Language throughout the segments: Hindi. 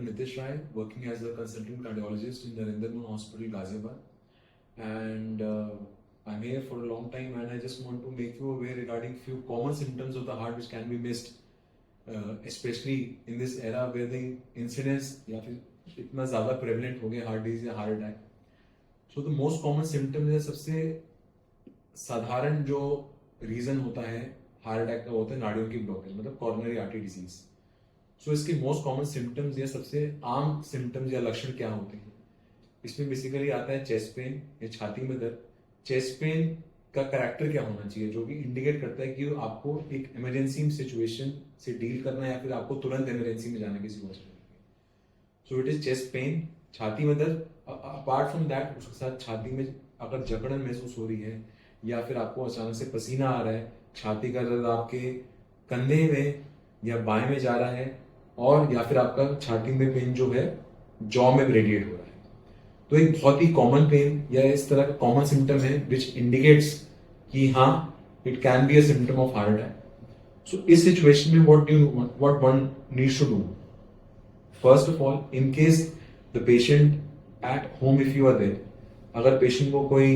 Nitish Rai, working as a consultant cardiologist in Narendra Mohan Hospital, Ghaziabad. And I'm here for a long time, and I just want to make you aware regarding few common symptoms of the heart which can be missed, especially in this era where the incidence या फिर इतना ज़्यादा prevalent हो गया heart disease या heart attack. So the most common symptom है, सबसे साधारण जो रीजन होता है हार्ट अटैक का होता है नाड़ियों की ब्लॉकेज, मतलब कॉर्नरी आर्टरी डिजीज. सो इसके मोस्ट कॉमन सिम्टम्स या सबसे आम सिम्टम्स या लक्षण क्या होते हैं? इसमें बेसिकली आता है चेस्ट पेन या छाती में दर्द. चेस्ट पेन का कैरेक्टर क्या होना चाहिए जो कि इंडिकेट करता है कि आपको एक इमरजेंसी सिचुएशन से डील करना है या फिर आपको तुरंत इमरजेंसी में जाना किसी हॉस्पिटल में. So it is chest pain, छाती में दर्द. अपार्ट फ्रॉम दैट उसके साथ छाती में अगर जकड़न महसूस हो रही है या फिर आपको अचानक से पसीना आ रहा है, छाती का दर्द आपके कंधे में या बाएं में जा रहा है, और या फिर आपका छाती में पेन जो है जॉ में रेडिएट हो रहा है, तो एक बहुत ही कॉमन पेन या इस तरह का कॉमन सिम्टम है विच इंडिकेट्स कि हाँ it can be a symptom of heart attack. So इस सिचुएशन में what one needs to do? First of all, in case the patient at home, if you are there, अगर पेशेंट को कोई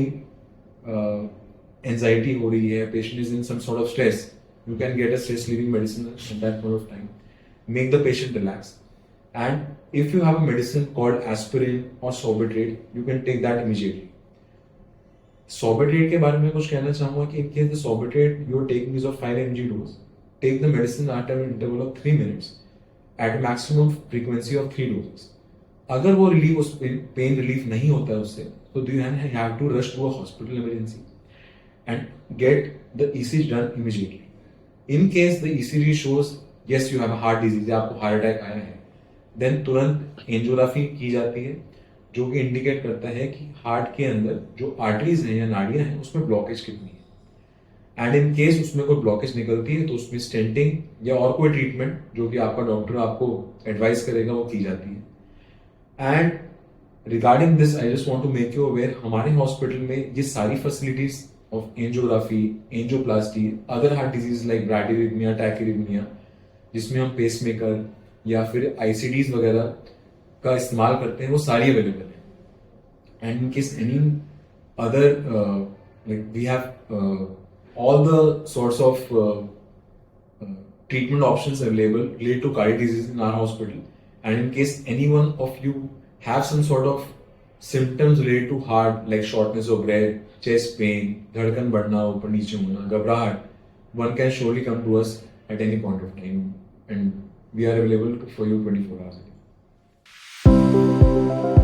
एंजाइटी हो रही है, patient is in some sort of stress, you can get a stress relieving medicine at that point of time. Make the patient relax. And if you have a medicine called aspirin or Sorbitrate, you can take that immediately. Sorbitrate के बारे में कुछ कहना चाहूँगा कि in case the Sorbitrate you are taking is of 5 mg dose, take the medicine at an interval of 3 minutes at a maximum frequency of 3 doses. अगर वो रिलीफ, उस पेन रिलीफ नहीं होता है उससे, तो you have to rush to a hospital emergency and get the ECG done immediately. In case the ECG shows yes you have a heart disease या आपको हार्ट अटैक आया है, देन तुरंत एंजियोग्राफी की जाती है जो कि इंडिकेट करता है कि हार्ट के अंदर जो आर्टरीज हैं या नाड़ियां हैं उसमें ब्लॉकेज कितनी है. एंड इन केस उसमें कोई ब्लॉकेज निकलती है तो उसमें स्टेंटिंग या और कोई ट्रीटमेंट जो कि आपका डॉक्टर आपको एडवाइस करेगा वो की जाती है. And regarding this I just want to make you aware, हमारे हॉस्पिटल में ये सारी facilities of angiography, angioplasty, other heart diseases like bradyarrhythmia, tachyarrhythmia, जिसमें हम पेसमेकर या फिर ICDs वगैरह का इस्तेमाल करते हैं, वो सारी अवेलेबल है. And in case any other like we have all the sorts of treatment options available related to cardiac disease in our hospital. And in case any one of you have some sort of symptoms related to heart like shortness of breath, chest pain, धड़कन बढ़ना, ऊपर नीचे होना, घबराहट, one can surely come to us at any point of time, and we are available for you 24 hours a day.